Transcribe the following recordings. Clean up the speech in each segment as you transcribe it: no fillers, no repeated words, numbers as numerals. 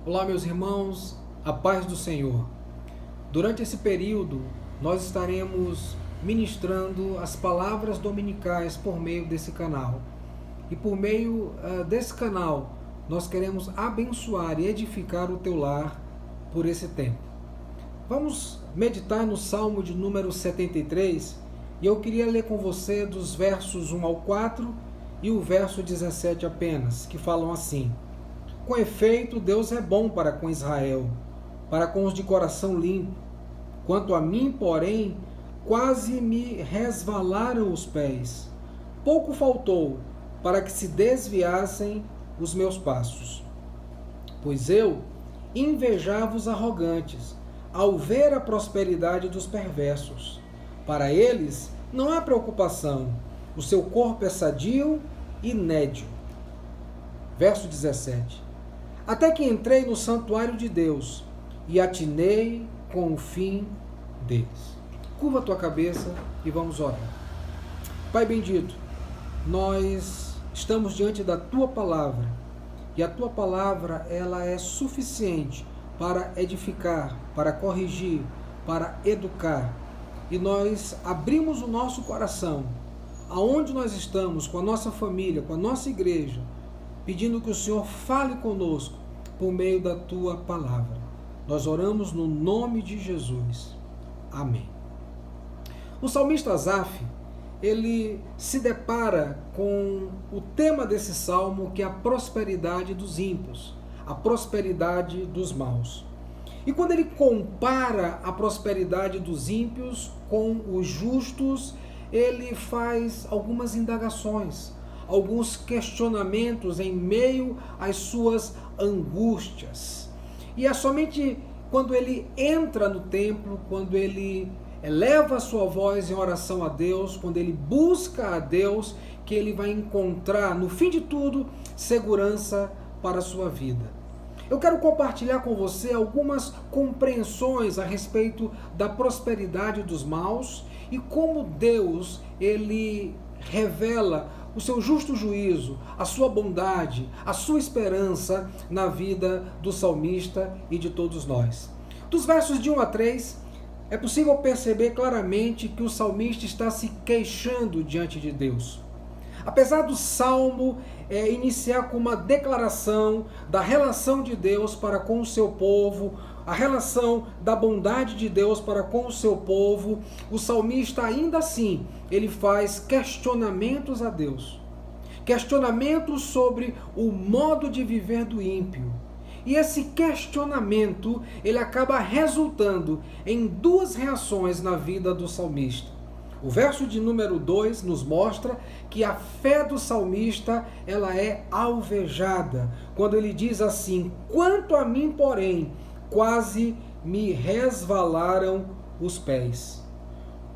Olá, meus irmãos, a paz do Senhor. Durante esse período, nós estaremos ministrando as palavras dominicais por meio desse canal. E por meio desse canal, nós queremos abençoar e edificar o teu lar por esse tempo. Vamos meditar no Salmo de número 73, e eu queria ler com você dos versos 1 ao 4 e o verso 17 apenas, que falam assim: Com efeito, Deus é bom para com Israel, para com os de coração limpo. Quanto a mim, porém, quase me resvalaram os pés. Pouco faltou para que se desviassem os meus passos. Pois eu invejava os arrogantes, ao ver a prosperidade dos perversos. Para eles não há preocupação, o seu corpo é sadio e nédio. Verso 17. Até que entrei no santuário de Deus e atinei com o fim deles. Curva a tua cabeça e vamos orar. Pai bendito, nós estamos diante da tua palavra e a tua palavra ela é suficiente para edificar, para corrigir, para educar. E nós abrimos o nosso coração, aonde nós estamos, com a nossa família, com a nossa igreja, pedindo que o Senhor fale conosco por meio da tua palavra. Nós oramos no nome de Jesus. Amém. O salmista Asaf, ele se depara com o tema desse salmo, que é a prosperidade dos ímpios, a prosperidade dos maus. E quando ele compara a prosperidade dos ímpios com os justos, ele faz algumas indagações, alguns questionamentos em meio às suas angústias. E é somente quando ele entra no templo, quando ele eleva a sua voz em oração a Deus, quando ele busca a Deus, que ele vai encontrar, no fim de tudo, segurança para a sua vida. Eu quero compartilhar com você algumas compreensões a respeito da prosperidade dos maus e como Deus, ele revela o seu justo juízo, a sua bondade, a sua esperança na vida do salmista e de todos nós. Dos versos de 1 a 3, é possível perceber claramente que o salmista está se queixando diante de Deus. Apesar do salmo iniciar com uma declaração da relação de Deus para com o seu povo, a relação da bondade de Deus para com o seu povo, o salmista ainda assim, ele faz questionamentos a Deus. Questionamentos sobre o modo de viver do ímpio. E esse questionamento, ele acaba resultando em duas reações na vida do salmista. O verso de número 2 nos mostra que a fé do salmista ela é alvejada, quando ele diz assim: quanto a mim, porém, quase me resvalaram os pés.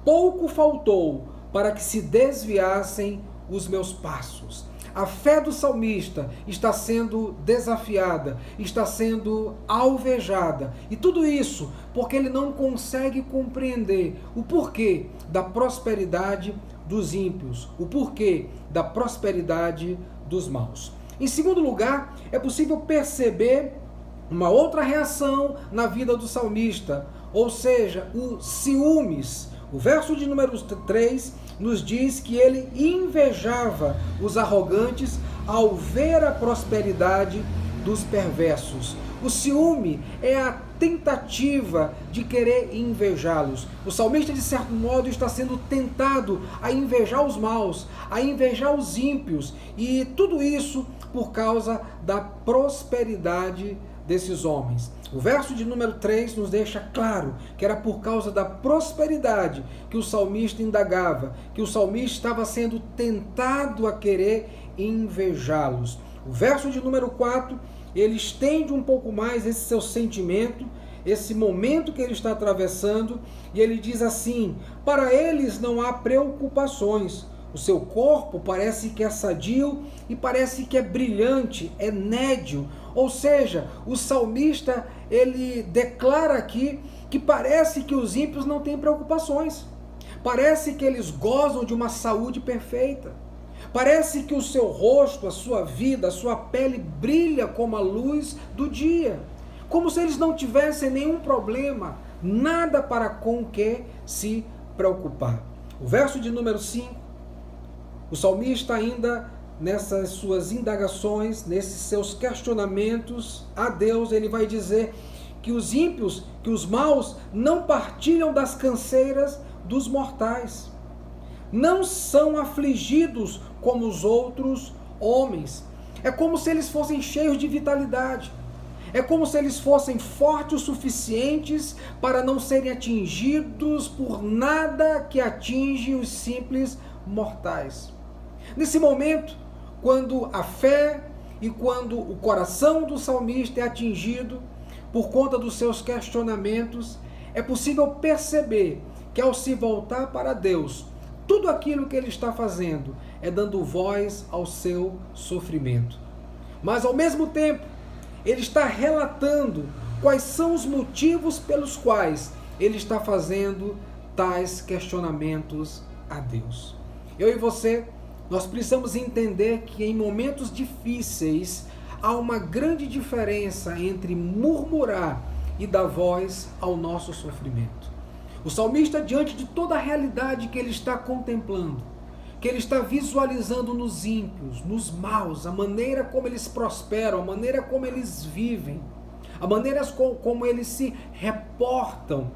Pouco faltou para que se desviassem os meus passos. A fé do salmista está sendo desafiada, está sendo alvejada. E tudo isso porque ele não consegue compreender o porquê da prosperidade dos ímpios, o porquê da prosperidade dos maus. Em segundo lugar, é possível perceber uma outra reação na vida do salmista, ou seja, o ciúmes. O verso de número 3 nos diz que ele invejava os arrogantes ao ver a prosperidade dos perversos. O ciúme é a tentativa de querer invejá-los. O salmista, de certo modo, está sendo tentado a invejar os maus, a invejar os ímpios, e tudo isso por causa da prosperidade desses homens. O verso de número 3 nos deixa claro que era por causa da prosperidade que o salmista indagava, que o salmista estava sendo tentado a querer invejá-los. O verso de número 4, ele estende um pouco mais esse seu sentimento, esse momento que ele está atravessando, e ele diz assim: para eles não há preocupações. O seu corpo parece que é sadio e parece que é brilhante, é nédio. Ou seja, o salmista, ele declara aqui que parece que os ímpios não têm preocupações. Parece que eles gozam de uma saúde perfeita. Parece que o seu rosto, a sua vida, a sua pele brilha como a luz do dia. como se eles não tivessem nenhum problema, nada para com o que se preocupar. O verso de número 5, o salmista ainda nessas suas indagações, nesses seus questionamentos a Deus, ele vai dizer que os ímpios, que os maus, não partilham das canseiras dos mortais. Não são afligidos como os outros homens. É como se eles fossem cheios de vitalidade. É como se eles fossem fortes o suficientes para não serem atingidos por nada que atinge os simples mortais. Nesse momento, quando a fé e quando o coração do salmista é atingido por conta dos seus questionamentos, é possível perceber que ao se voltar para Deus, tudo aquilo que ele está fazendo é dando voz ao seu sofrimento. Mas ao mesmo tempo, ele está relatando quais são os motivos pelos quais ele está fazendo tais questionamentos a Deus. Eu e você, nós precisamos entender que em momentos difíceis há uma grande diferença entre murmurar e dar voz ao nosso sofrimento. O salmista, diante de toda a realidade que ele está contemplando, que ele está visualizando nos ímpios, nos maus, a maneira como eles prosperam, a maneira como eles vivem, a maneira como eles se reportam,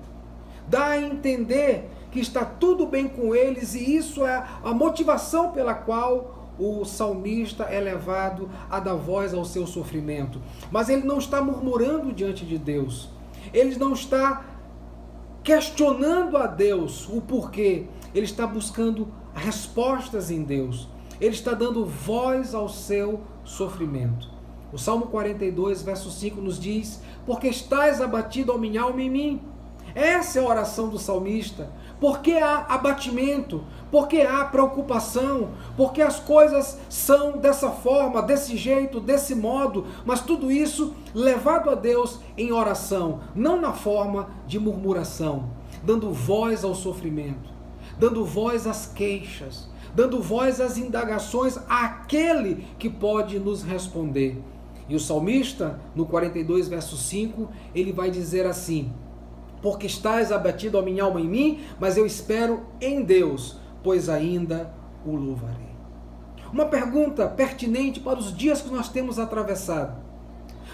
dá a entender que está tudo bem com eles, e isso é a motivação pela qual o salmista é levado a dar voz ao seu sofrimento. Mas ele não está murmurando diante de Deus, ele não está questionando a Deus o porquê, ele está buscando respostas em Deus, ele está dando voz ao seu sofrimento. O Salmo 42, verso 5 nos diz: porque estás abatido, ó minha alma, em mim. Essa é a oração do salmista. Porque há abatimento, porque há preocupação, porque as coisas são dessa forma, desse jeito, desse modo, mas tudo isso levado a Deus em oração, não na forma de murmuração, dando voz ao sofrimento, dando voz às queixas, dando voz às indagações àquele que pode nos responder. E o salmista, no 42, verso 5, ele vai dizer assim: porque estás abatido, ó minha alma, em mim, mas eu espero em Deus, pois ainda o louvarei. Uma pergunta pertinente para os dias que nós temos atravessado.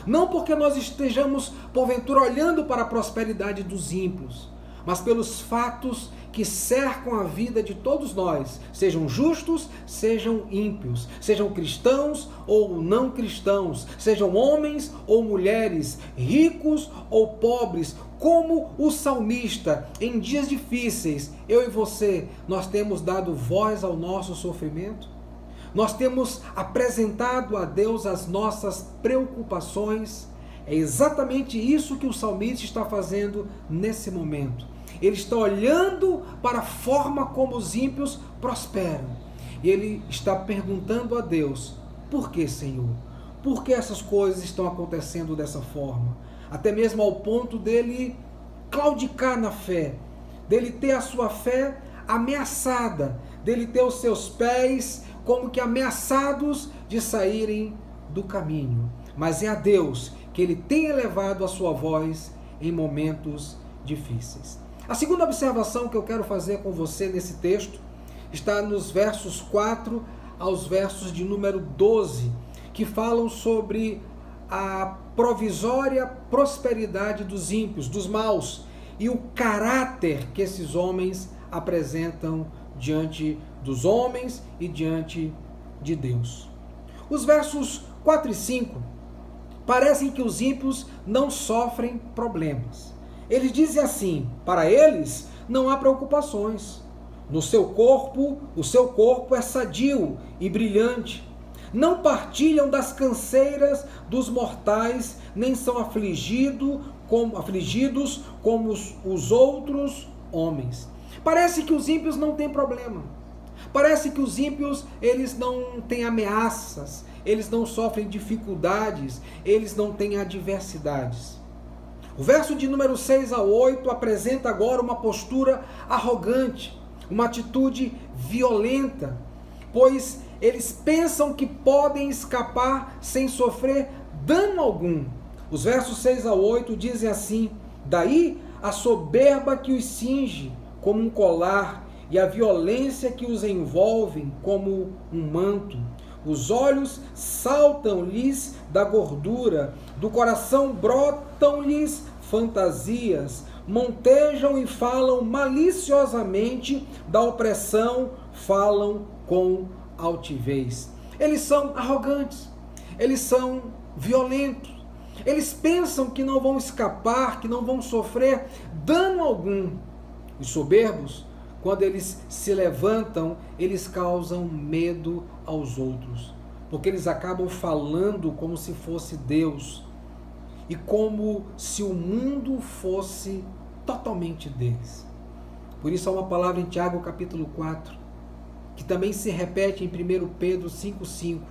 Não porque nós estejamos, porventura, olhando para a prosperidade dos ímpios, mas pelos fatos que cercam a vida de todos nós, sejam justos, sejam ímpios, sejam cristãos ou não cristãos, sejam homens ou mulheres, ricos ou pobres, como o salmista, em dias difíceis, eu e você, nós temos dado voz ao nosso sofrimento, nós temos apresentado a Deus as nossas preocupações. É exatamente isso que o salmista está fazendo nesse momento. Ele está olhando para a forma como os ímpios prosperam. E ele está perguntando a Deus: por que, Senhor? Por que essas coisas estão acontecendo dessa forma? Até mesmo ao ponto dele claudicar na fé, dele ter a sua fé ameaçada, dele ter os seus pés como que ameaçados de saírem do caminho. Mas é a Deus que ele tem elevado a sua voz em momentos difíceis. A segunda observação que eu quero fazer com você nesse texto está nos versos 4 aos versos de número 12, que falam sobre a provisória prosperidade dos ímpios, dos maus, e o caráter que esses homens apresentam diante dos homens e diante de Deus. Os versos 4 e 5 parecem que os ímpios não sofrem problemas. Eles dizem assim: para eles não há preocupações. No seu corpo, o seu corpo é sadio e brilhante. Não partilham das canseiras dos mortais, nem são afligidos como os outros homens. Parece que os ímpios não têm problema. Parece que os ímpios, eles não têm ameaças, eles não sofrem dificuldades, eles não têm adversidades. O verso de número 6 a 8 apresenta agora uma postura arrogante, uma atitude violenta, pois eles pensam que podem escapar sem sofrer dano algum. Os versos 6 a 8 dizem assim: daí a soberba que os cinge como um colar, e a violência que os envolve como um manto. Os olhos saltam-lhes da gordura, do coração brotam-lhes fantasias, montejam e falam maliciosamente, da opressão falam com altivez. Eles são arrogantes, eles são violentos, eles pensam que não vão escapar, que não vão sofrer dano algum. Os soberbos, quando eles se levantam, eles causam medo aos outros, porque eles acabam falando como se fosse Deus e como se o mundo fosse totalmente deles. Por isso há uma palavra em Tiago capítulo 4, que também se repete em 1 Pedro 5,5,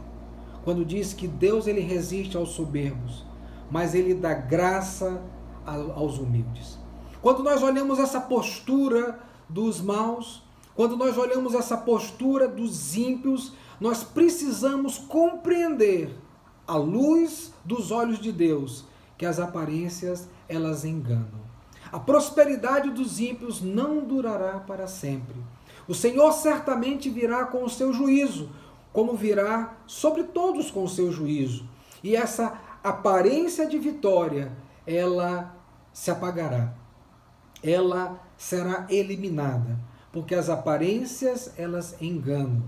quando diz que Deus ele resiste aos soberbos, mas ele dá graça aos humildes. Quando nós olhamos essa postura dos maus, quando nós olhamos essa postura dos ímpios, nós precisamos compreender, à luz dos olhos de Deus, que as aparências elas enganam. A prosperidade dos ímpios não durará para sempre. O Senhor certamente virá com o seu juízo, como virá sobre todos com o seu juízo. E essa aparência de vitória, ela se apagará. Ela será eliminada, porque as aparências, elas enganam.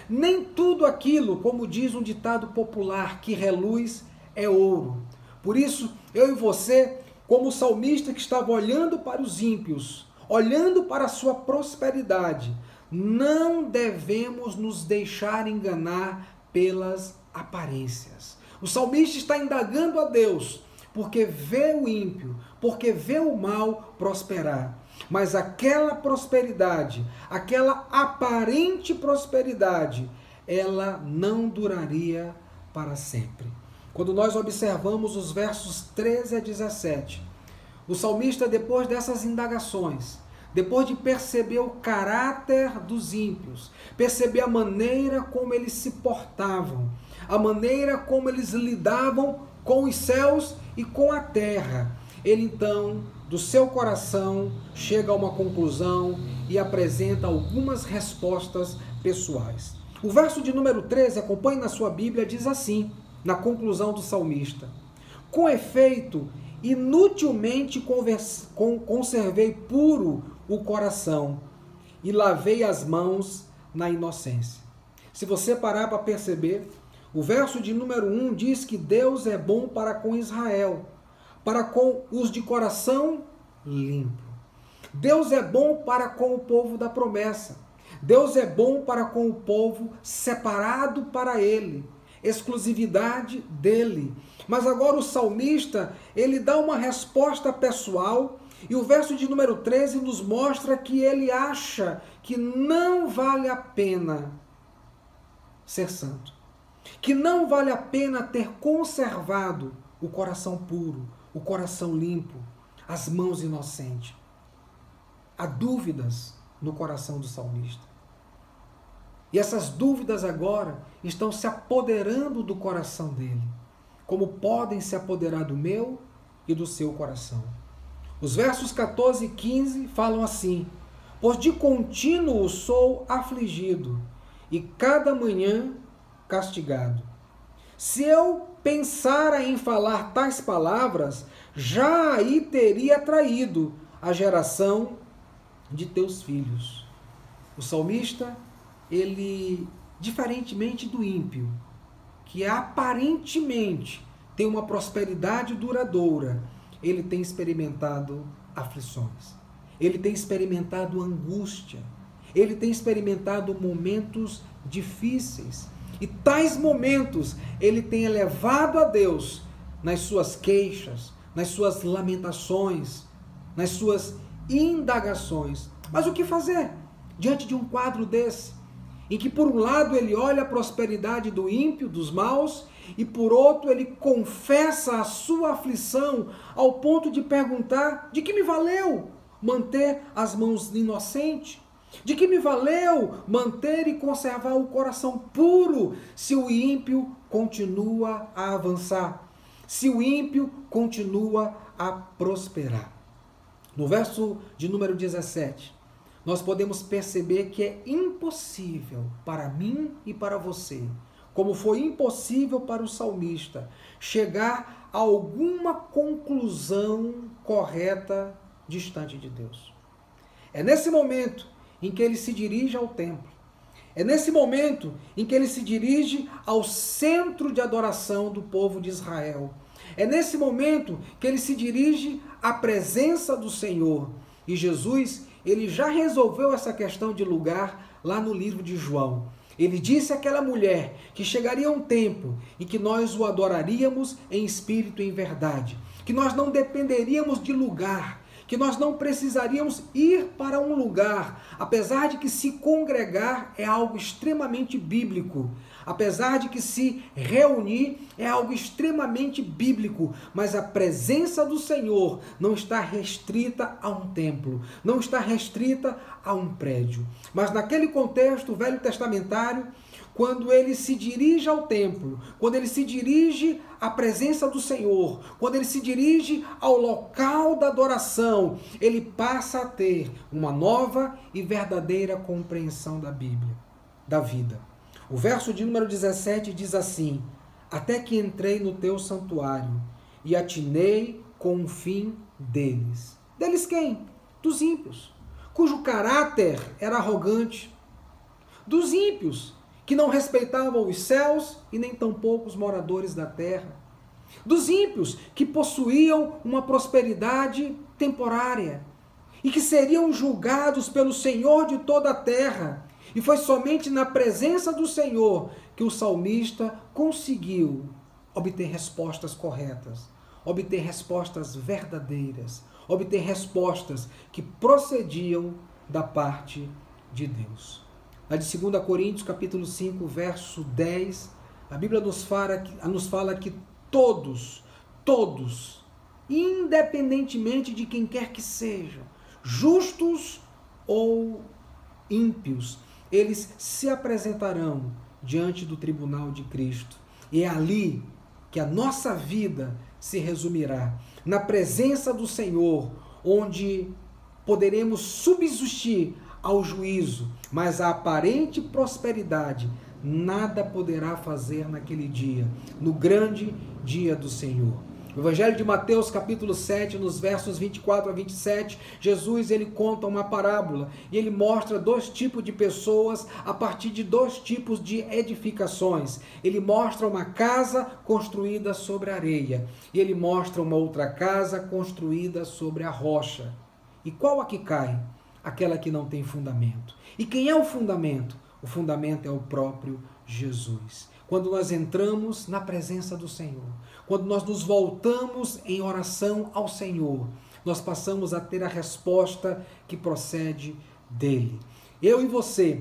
Nem tudo aquilo, como diz um ditado popular, que reluz é ouro. Por isso, eu e você, como o salmista que estava olhando para os ímpios, olhando para a sua prosperidade, não devemos nos deixar enganar pelas aparências. O salmista está indagando a Deus, porque vê o ímpio, porque vê o mal prosperar. Mas aquela prosperidade, aquela aparente prosperidade, ela não duraria para sempre. Quando nós observamos os versos 13 a 17, o salmista, depois dessas indagações, depois de perceber o caráter dos ímpios, perceber a maneira como eles se portavam, a maneira como eles lidavam com os céus e com a terra, ele então, do seu coração, chega a uma conclusão e apresenta algumas respostas pessoais. O verso de número 13, acompanhe na sua Bíblia, diz assim, na conclusão do salmista: com efeito, inutilmente conservei puro o coração e lavei as mãos na inocência. Se você parar para perceber, o verso de número 1 diz que Deus é bom para com Israel, para com os de coração limpo. Deus é bom para com o povo da promessa. Deus é bom para com o povo separado para ele, exclusividade dele. Mas agora o salmista, ele dá uma resposta pessoal, e o verso de número 13 nos mostra que ele acha que não vale a pena ser santo, que não vale a pena ter conservado o coração puro, o coração limpo, as mãos inocentes. Há dúvidas no coração do salmista. E essas dúvidas agora estão se apoderando do coração dele, como podem se apoderar do meu e do seu coração. Os versos 14 e 15 falam assim: pois de contínuo sou afligido, e cada manhã castigado. Se eu pensara em falar tais palavras, já aí teria traído a geração de teus filhos. O salmista, ele, diferentemente do ímpio, que aparentemente tem uma prosperidade duradoura, ele tem experimentado aflições, ele tem experimentado angústia, ele tem experimentado momentos difíceis. E tais momentos ele tem elevado a Deus nas suas queixas, nas suas lamentações, nas suas indagações. Mas o que fazer diante de um quadro desse? Em que por um lado ele olha a prosperidade do ímpio, dos maus, e por outro ele confessa a sua aflição ao ponto de perguntar: de que me valeu manter as mãos inocentes? De que me valeu manter e conservar o coração puro se o ímpio continua a avançar? se o ímpio continua a prosperar. No verso de número 17, nós podemos perceber que é impossível para mim e para você, como foi impossível para o salmista, chegar a alguma conclusão correta distante de Deus. É nesse momento em que ele se dirige ao templo. É nesse momento em que ele se dirige ao centro de adoração do povo de Israel. É nesse momento que ele se dirige à presença do Senhor. E Jesus, ele já resolveu essa questão de lugar lá no livro de João. Ele disse àquela mulher que chegaria um tempo em que nós o adoraríamos em espírito e em verdade, que nós não dependeríamos de lugar, que nós não precisaríamos ir para um lugar, apesar de que se congregar é algo extremamente bíblico, apesar de que se reunir é algo extremamente bíblico, mas a presença do Senhor não está restrita a um templo, não está restrita a um prédio. Mas naquele contexto velho testamentário, quando ele se dirige ao templo, quando ele se dirige à presença do Senhor, quando ele se dirige ao local da adoração, ele passa a ter uma nova e verdadeira compreensão da Bíblia, da vida. O verso de número 17 diz assim: até que entrei no teu santuário e atinei com o fim deles. Deles quem? Dos ímpios, cujo caráter era arrogante. Dos ímpios, que não respeitavam os céus e nem tampouco os moradores da terra. Dos ímpios que possuíam uma prosperidade temporária e que seriam julgados pelo Senhor de toda a terra. E foi somente na presença do Senhor que o salmista conseguiu obter respostas corretas, obter respostas verdadeiras, obter respostas que procediam da parte de Deus. A de 2 Coríntios, capítulo 5, verso 10, a Bíblia nos fala que todos, independentemente de quem quer que sejam, justos ou ímpios, eles se apresentarão diante do tribunal de Cristo. E é ali que a nossa vida se resumirá, na presença do Senhor, onde poderemos subsistir ao juízo, mas a aparente prosperidade nada poderá fazer naquele dia, no grande dia do Senhor. No Evangelho de Mateus, capítulo 7, nos versos 24 a 27, Jesus ele conta uma parábola e ele mostra dois tipos de pessoas a partir de dois tipos de edificações. Ele mostra uma casa construída sobre a areia e ele mostra uma outra casa construída sobre a rocha. E qual a que cai? Aquela que não tem fundamento. E quem é o fundamento? O fundamento é o próprio Jesus. Quando nós entramos na presença do Senhor, quando nós nos voltamos em oração ao Senhor, nós passamos a ter a resposta que procede dele. Eu e você,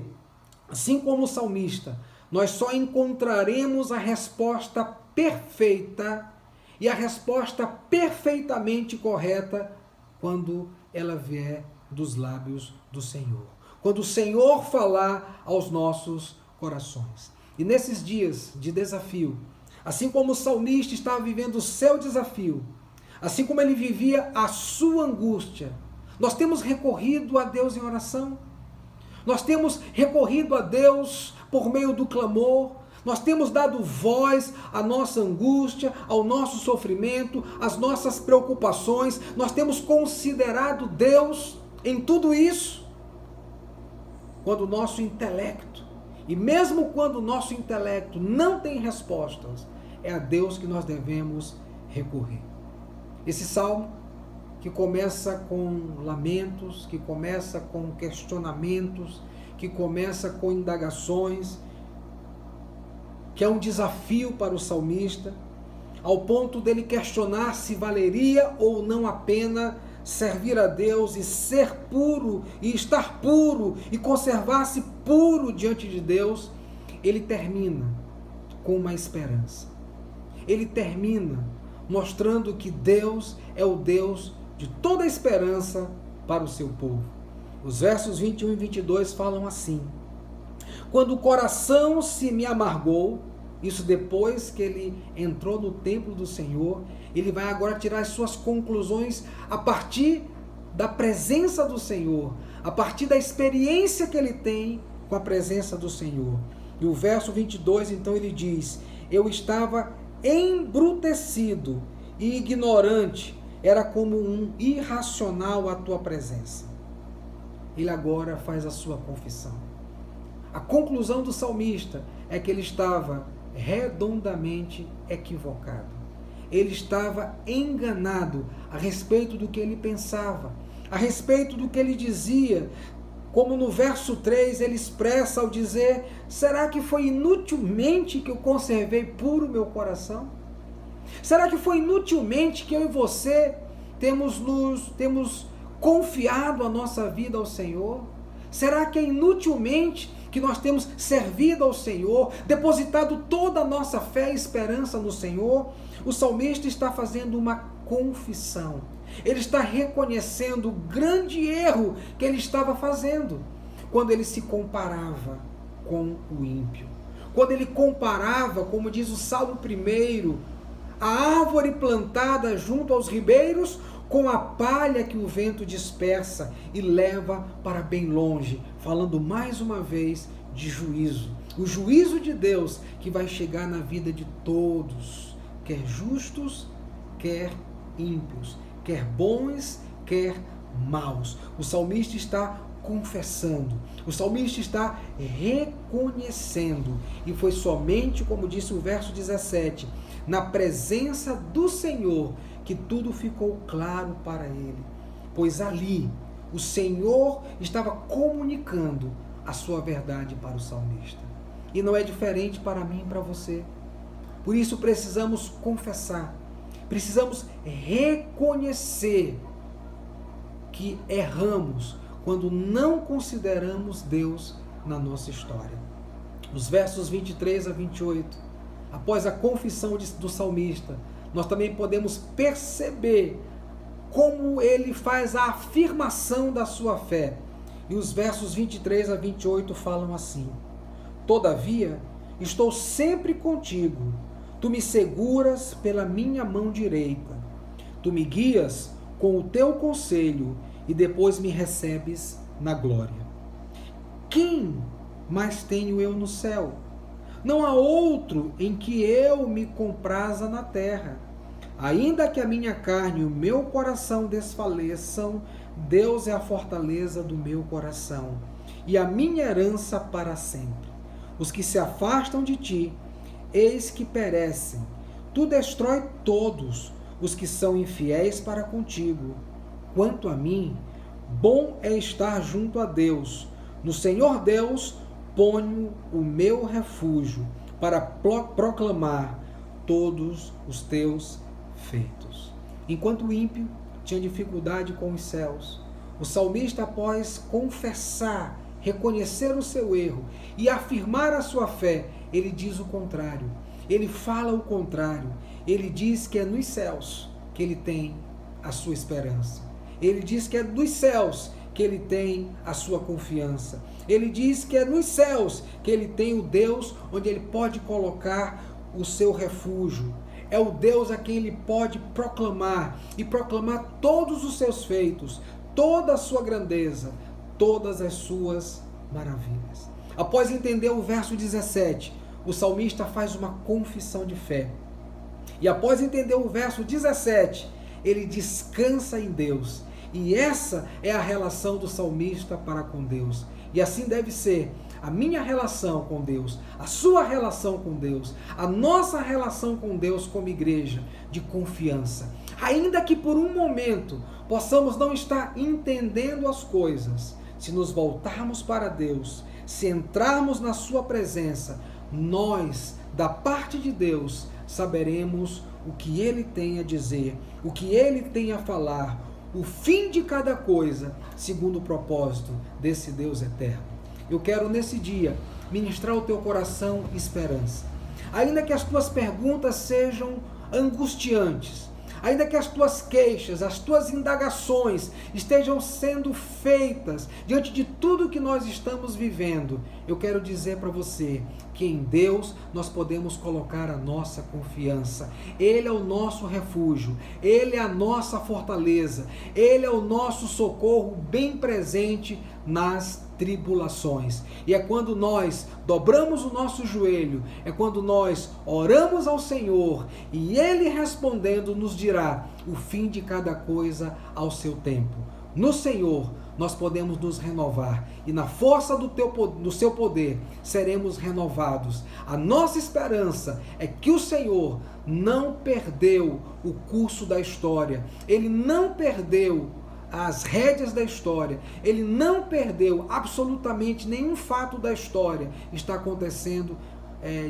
assim como o salmista, nós só encontraremos a resposta perfeita e a resposta perfeitamente correta quando ela vier dos lábios do Senhor. Quando o Senhor falar aos nossos corações. E nesses dias de desafio, assim como o salmista estava vivendo o seu desafio, assim como ele vivia a sua angústia, nós temos recorrido a Deus em oração, nós temos recorrido a Deus por meio do clamor, nós temos dado voz à nossa angústia, ao nosso sofrimento, às nossas preocupações, nós temos considerado Deus em tudo isso, quando o nosso intelecto, e mesmo quando o nosso intelecto não tem respostas, é a Deus que nós devemos recorrer. Esse salmo, que começa com lamentos, que começa com questionamentos, que começa com indagações, que é um desafio para o salmista, ao ponto dele questionar se valeria ou não a pena servir a Deus e ser puro, e estar puro, e conservar-se puro diante de Deus. Ele termina com uma esperança. Ele termina mostrando que Deus é o Deus de toda a esperança para o seu povo. Os versos 21 e 22 falam assim: quando o coração se me amargou Isso depois que ele entrou no templo do Senhor, ele vai agora tirar as suas conclusões a partir da presença do Senhor, a partir da experiência que ele tem com a presença do Senhor. E o verso 22, então, ele diz: eu estava embrutecido e ignorante, era como um irracional à tua presença. Ele agora faz a sua confissão. A conclusão do salmista é que ele estava redondamente equivocado. Ele estava enganado a respeito do que ele pensava, a respeito do que ele dizia, como no verso 3 ele expressa ao dizer: será que foi inutilmente que eu conservei puro meu coração? Será que foi inutilmente que eu e você temos confiado a nossa vida ao Senhor? Será que é inutilmente que nós temos servido ao Senhor, depositado toda a nossa fé e esperança no Senhor? O salmista está fazendo uma confissão. Ele está reconhecendo o grande erro que ele estava fazendo quando ele se comparava com o ímpio. Quando ele comparava, como diz o Salmo 1, a árvore plantada junto aos ribeiros com a palha que o vento dispersa e leva para bem longe, falando mais uma vez de juízo. O juízo de Deus que vai chegar na vida de todos, quer justos, quer ímpios, quer bons, quer maus. O salmista está confessando, o salmista está reconhecendo, e foi somente, como disse o verso 17, na presença do Senhor que tudo ficou claro para ele, pois ali o Senhor estava comunicando a sua verdade para o salmista. E não é diferente para mim e para você. Por isso precisamos confessar, precisamos reconhecer que erramos quando não consideramos Deus na nossa história. Os versos 23 a 28, após a confissão do salmista, nós também podemos perceber como ele faz a afirmação da sua fé. E os versos 23 a 28 falam assim: todavia, estou sempre contigo, tu me seguras pela minha mão direita, tu me guias com o teu conselho e depois me recebes na glória. Quem mais tenho eu no céu? Não há outro em que eu me compraza na terra. Ainda que a minha carne e o meu coração desfaleçam, Deus é a fortaleza do meu coração e a minha herança para sempre. Os que se afastam de ti, eis que perecem. Tu destrói todos os que são infiéis para contigo. Quanto a mim, bom é estar junto a Deus. No Senhor Deus ponho o meu refúgio para proclamar todos os teus feitos. Enquanto o ímpio tinha dificuldade com os céus, o salmista, após confessar, reconhecer o seu erro e afirmar a sua fé, ele diz o contrário. Ele fala o contrário. Ele diz que é nos céus que ele tem a sua esperança. Ele diz que é dos céus que ele tem a sua confiança. Ele diz que é nos céus que ele tem o Deus onde ele pode colocar o seu refúgio. É o Deus a quem ele pode proclamar e proclamar todos os seus feitos, toda a sua grandeza, todas as suas maravilhas. Após entender o verso 17, o salmista faz uma confissão de fé. E após entender o verso 17, ele descansa em Deus. E essa é a relação do salmista para com Deus. E assim deve ser a minha relação com Deus, a sua relação com Deus, a nossa relação com Deus como igreja, de confiança. Ainda que por um momento possamos não estar entendendo as coisas, se nos voltarmos para Deus, se entrarmos na sua presença, nós, da parte de Deus, saberemos o que Ele tem a dizer, o que Ele tem a falar, o fim de cada coisa, segundo o propósito desse Deus eterno. Eu quero nesse dia ministrar ao teu coração esperança. Ainda que as tuas perguntas sejam angustiantes, ainda que as tuas queixas, as tuas indagações estejam sendo feitas diante de tudo que nós estamos vivendo, eu quero dizer para você, que em Deus nós podemos colocar a nossa confiança. Ele é o nosso refúgio, Ele é a nossa fortaleza, Ele é o nosso socorro bem presente nas tribulações. E é quando nós dobramos o nosso joelho, é quando nós oramos ao Senhor e Ele respondendo nos dirá o fim de cada coisa ao seu tempo. No Senhor nós podemos nos renovar e na força do seu poder seremos renovados. A nossa esperança é que o Senhor não perdeu o curso da história, Ele não perdeu as rédeas da história, Ele não perdeu absolutamente nenhum fato da história. Está acontecendo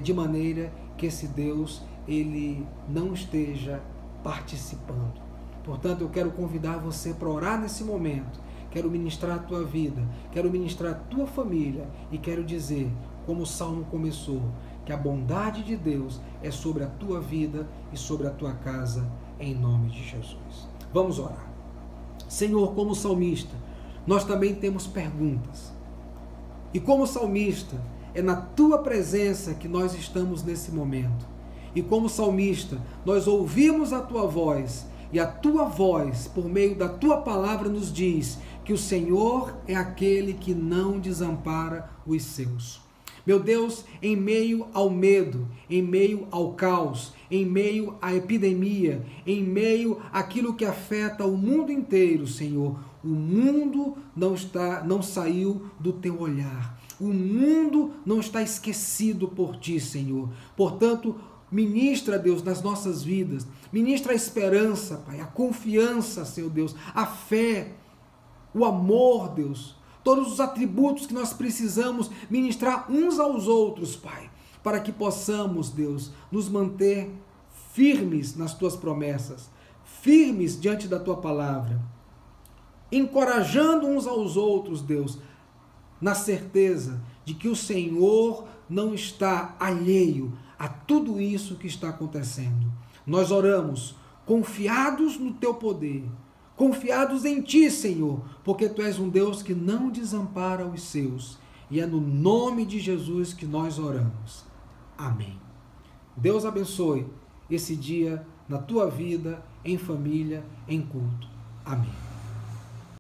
de maneira que esse Deus, Ele não esteja participando. Portanto, eu quero convidar você para orar nesse momento. Quero ministrar a tua vida, quero ministrar a tua família e quero dizer, como o Salmo começou, que a bondade de Deus é sobre a tua vida e sobre a tua casa, em nome de Jesus. Vamos orar. Senhor, como salmista, nós também temos perguntas. E como salmista, é na tua presença que nós estamos nesse momento. E como salmista, nós ouvimos a tua voz, e a tua voz, por meio da tua palavra, nos diz que o Senhor é aquele que não desampara os seus. Meu Deus, em meio ao medo, em meio ao caos, em meio à epidemia, em meio àquilo que afeta o mundo inteiro, Senhor, o mundo não saiu do teu olhar. O mundo não está esquecido por ti, Senhor. Portanto, ministra, Deus, nas nossas vidas. Ministra a esperança, Pai, a confiança, Senhor Deus, a fé, o amor, Deus. Todos os atributos que nós precisamos ministrar uns aos outros, Pai, para que possamos, Deus, nos manter firmes nas tuas promessas, firmes diante da tua palavra, encorajando uns aos outros, Deus, na certeza de que o Senhor não está alheio a tudo isso que está acontecendo. Nós oramos confiados no teu poder, confiados em ti, Senhor, porque tu és um Deus que não desampara os seus. E é no nome de Jesus que nós oramos. Amém. Deus abençoe esse dia na tua vida, em família, em culto. Amém.